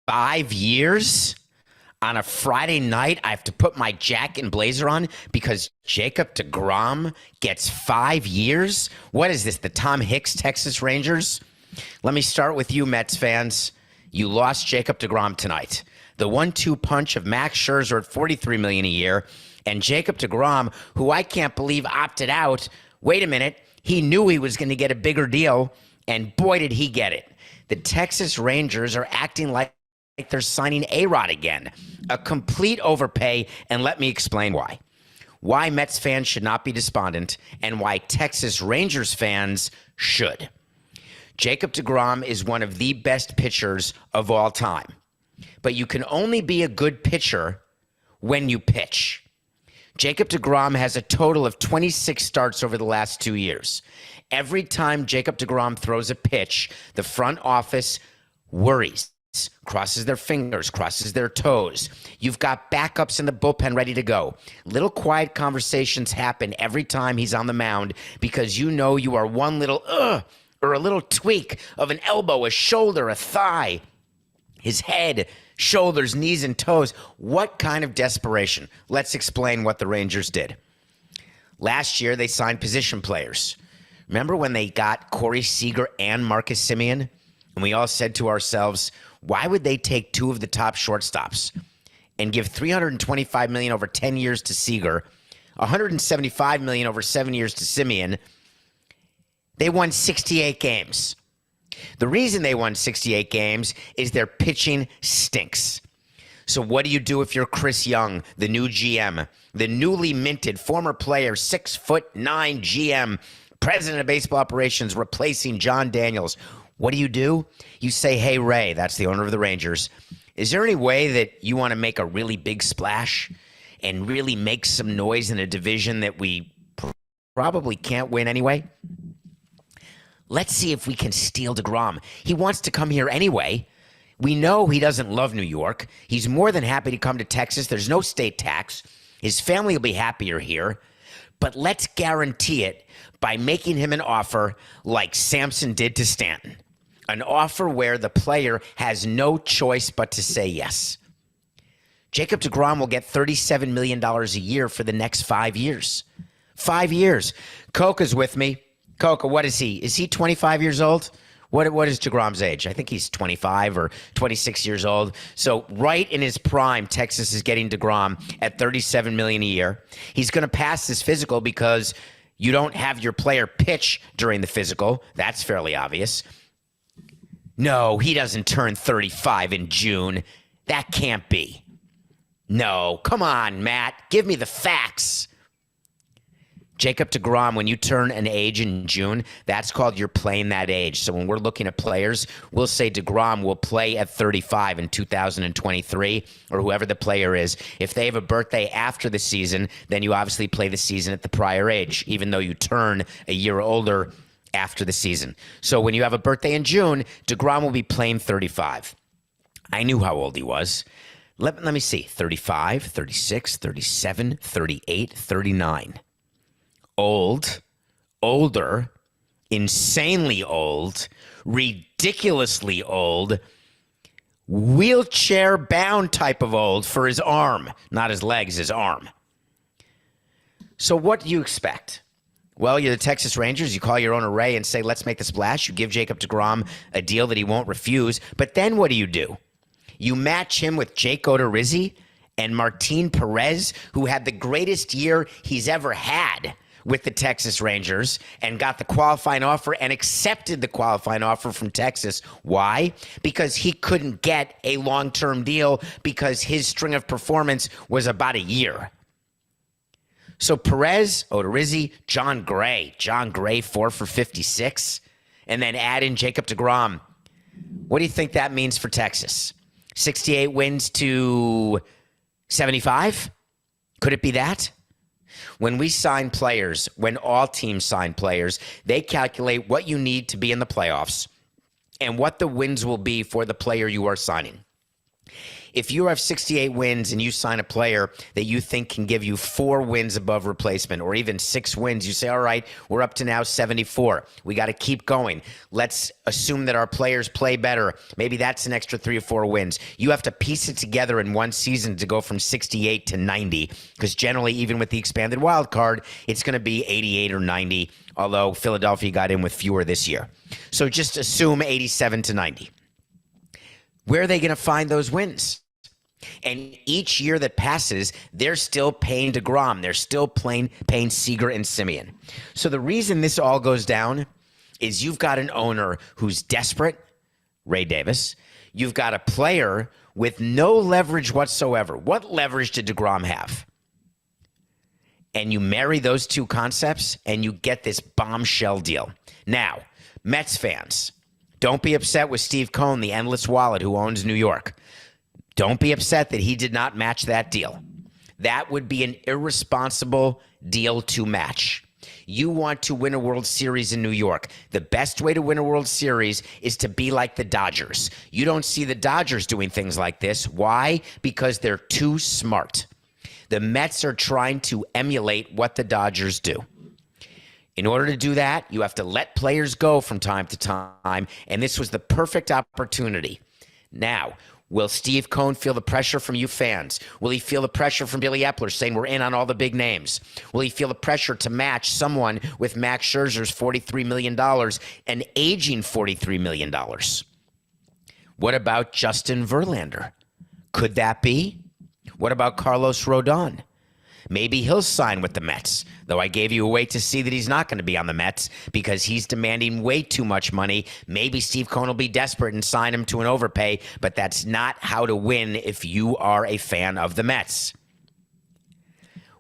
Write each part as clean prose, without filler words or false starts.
5 years? On a Friday night, I have to put my jacket and blazer on because Jacob deGrom gets 5 years? What is this, the Tom Hicks Texas Rangers? Let me start with you, Mets fans. You lost Jacob deGrom tonight. The 1-2 punch of Max Scherzer at $43 million a year and Jacob deGrom, who I can't believe opted out. Wait a minute. He knew he was going to get a bigger deal, and boy, did he get it. The Texas Rangers are acting like they're signing A-Rod again. A complete overpay, and let me explain why. Why Mets fans should not be despondent, and why Texas Rangers fans should. Jacob deGrom is one of the best pitchers of all time. But you can only be a good pitcher when you pitch. Jacob deGrom has a total of 26 starts over the last 2 years. Every time Jacob deGrom throws a pitch, the front office worries, crosses their fingers, crosses their toes. You've got backups in the bullpen ready to go. Little quiet conversations happen every time he's on the mound because you know you are one little or a little tweak of an elbow, a shoulder, a thigh, his head, shoulders, knees, and toes. What kind of desperation? Let's explain what the Rangers did. Last year, they signed position players. Remember when they got Corey Seager and Marcus Semien? And we all said to ourselves, why would they take two of the top shortstops and give $325 million over 10 years to Seager, $175 million over 7 years to Semien? They won 68 games. The reason they won 68 games is their pitching stinks. So what do you do if you're Chris Young, the new GM, the newly minted former player, 6'9" GM, president of baseball operations, replacing John Daniels? What do? You say, hey, Ray, that's the owner of the Rangers. Is there any way that you want to make a really big splash and really make some noise in a division that we probably can't win anyway? Let's see if we can steal deGrom. He wants to come here anyway. We know he doesn't love New York. He's more than happy to come to Texas. There's no state tax. His family will be happier here. But let's guarantee it by making him an offer like Samson did to Stanton. An offer where the player has no choice but to say yes. Jacob deGrom will get $37 million a year for the next 5 years. 5 years. Coca's with me. Coca, what is he? Is he 25 years old? What is deGrom's age? I think he's 25 or 26 years old. So right in his prime, Texas is getting deGrom at $37 million a year. He's going to pass this physical because you don't have your player pitch during the physical. That's fairly obvious. No, he doesn't turn 35 in June. That can't be. No, come on, Matt. Give me the facts. Jacob deGrom, when you turn an age in June, that's called you're playing that age. So when we're looking at players, we'll say deGrom will play at 35 in 2023, or whoever the player is. If they have a birthday after the season, then you obviously play the season at the prior age, even though you turn a year older after the season. So when you have a birthday in June, deGrom will be playing 35. I knew how old he was. Let me see. 35, 36, 37, 38, 39. Old, older, insanely old, ridiculously old, wheelchair-bound type of old for his arm. Not his legs, his arm. So what do you expect? Well, you're the Texas Rangers. You call your owner Ray and say, let's make the splash. You give Jacob deGrom a deal that he won't refuse. But then what do? You match him with Jake Odorizzi and Martin Perez, who had the greatest year he's ever had with the Texas Rangers and got the qualifying offer and accepted the qualifying offer from Texas. Why? Because he couldn't get a long-term deal because his string of performance was about a year. So Perez, Odorizzi, John Gray, 4 for 56, and then add in Jacob deGrom. What do you think that means for Texas? 68 wins to 75? Could it be that? When we sign players, when all teams sign players, they calculate what you need to be in the playoffs and what the wins will be for the player you are signing. If you have 68 wins and you sign a player that you think can give you 4 wins above replacement or even 6 wins, you say, all right, we're up to now 74. We got to keep going. Let's assume that our players play better. Maybe that's an extra 3 or 4 wins. You have to piece it together in one season to go from 68 to 90, because generally, even with the expanded wild card, it's going to be 88 or 90, although Philadelphia got in with fewer this year. So just assume 87 to 90. Where are they going to find those wins? And each year that passes, they're still paying deGrom. They're still paying Seager and Semien. So the reason this all goes down is you've got an owner who's desperate, Ray Davis. You've got a player with no leverage whatsoever. What leverage did deGrom have? And you marry those two concepts and you get this bombshell deal. Now, Mets fans, don't be upset with Steve Cohen, the endless wallet who owns New York. Don't be upset that he did not match that deal. That would be an irresponsible deal to match. You want to win a World Series in New York. The best way to win a World Series is to be like the Dodgers. You don't see the Dodgers doing things like this. Why? Because they're too smart. The Mets are trying to emulate what the Dodgers do. In order to do that, you have to let players go from time to time, and this was the perfect opportunity. Now, will Steve Cohen feel the pressure from you fans? Will he feel the pressure from Billy Epler saying we're in on all the big names? Will he feel the pressure to match someone with Max Scherzer's $43 million and aging $43 million? What about Justin Verlander? Could that be? What about Carlos Rodon? Maybe he'll sign with the Mets, though I gave you a way to see that he's not going to be on the Mets because he's demanding way too much money. Maybe Steve Cohen will be desperate and sign him to an overpay, but that's not how to win if you are a fan of the Mets.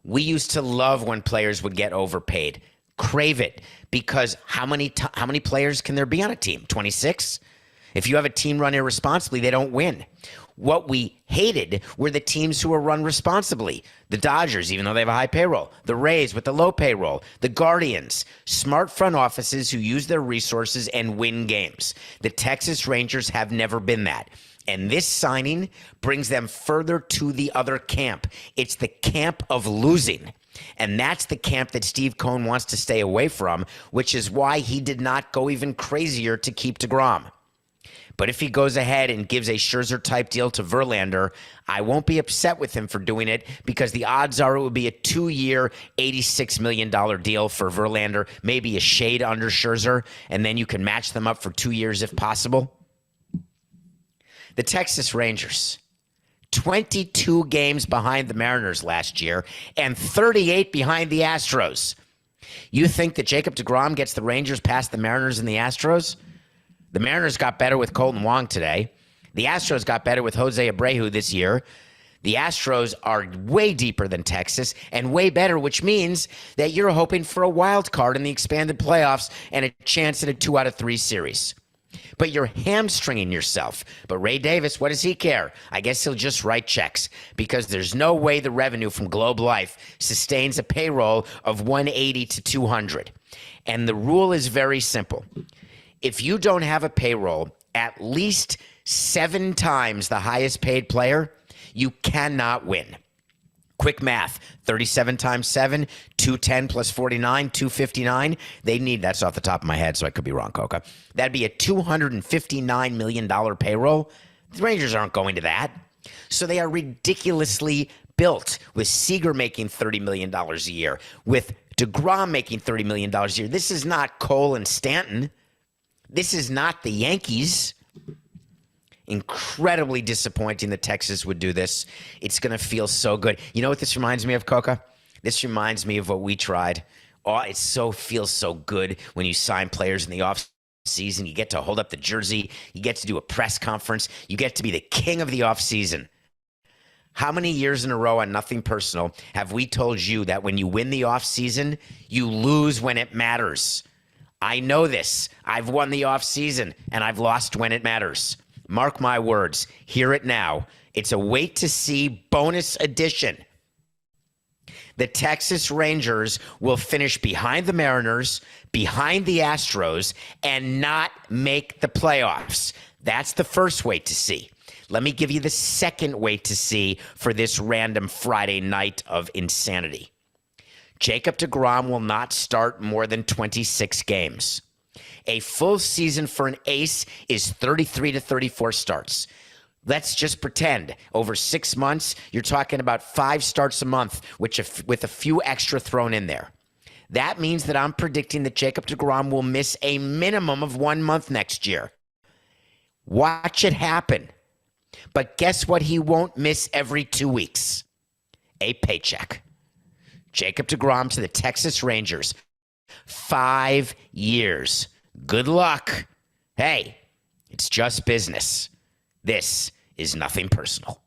We used to love when players would get overpaid. Crave it, because how many players can there be on a team? 26? If you have a team run irresponsibly, they don't win. What we hated were the teams who were run responsibly. The Dodgers, even though they have a high payroll. The Rays with the low payroll. The Guardians. Smart front offices who use their resources and win games. The Texas Rangers have never been that. And this signing brings them further to the other camp. It's the camp of losing. And that's the camp that Steve Cohen wants to stay away from, which is why he did not go even crazier to keep deGrom. But if he goes ahead and gives a Scherzer-type deal to Verlander, I won't be upset with him for doing it, because the odds are it would be a 2-year, $86 million deal for Verlander, maybe a shade under Scherzer, and then you can match them up for 2 years if possible. The Texas Rangers, 22 games behind the Mariners last year and 38 behind the Astros. You think that Jacob deGrom gets the Rangers past the Mariners and the Astros? The Mariners got better with Colton Wong today. The Astros got better with Jose Abreu this year. The Astros are way deeper than Texas and way better, which means that you're hoping for a wild card in the expanded playoffs and a chance at a 2 out of 3 series. But you're hamstringing yourself. But Ray Davis, what does he care? I guess he'll just write checks, because there's no way the revenue from Globe Life sustains a payroll of 180 to 200. And the rule is very simple. If you don't have a payroll at least 7 times the highest paid player, you cannot win. Quick math, 37 times 7, 210 plus 49, 259. They need, that's off the top of my head, so I could be wrong, Coca. That'd be a $259 million payroll. The Rangers aren't going to that. So they are ridiculously built, with Seager making $30 million a year, with deGrom making $30 million a year. This is not Cole and Stanton. This is not the Yankees. Incredibly disappointing that Texas would do this. It's going to feel so good. You know what this reminds me of, Coca? This reminds me of what we tried. Oh, it feels so good when you sign players in the offseason. You get to hold up the jersey. You get to do a press conference. You get to be the king of the offseason. How many years in a row on Nothing Personal have we told you that when you win the offseason, you lose when it matters? I know this. I've won the offseason, and I've lost when it matters. Mark my words. Hear it now. It's a wait-to-see bonus edition. The Texas Rangers will finish behind the Mariners, behind the Astros, and not make the playoffs. That's the first wait to see. Let me give you the second way to see for this random Friday night of insanity. Jacob deGrom will not start more than 26 games. A full season for an ace is 33 to 34 starts. Let's just pretend over 6 months, you're talking about 5 starts a month, with a few extra thrown in there. That means that I'm predicting that Jacob deGrom will miss a minimum of 1 month next year. Watch it happen. But guess what he won't miss every 2 weeks? A paycheck. Jacob deGrom to the Texas Rangers. 5 years. Good luck. Hey, it's just business. This is nothing personal.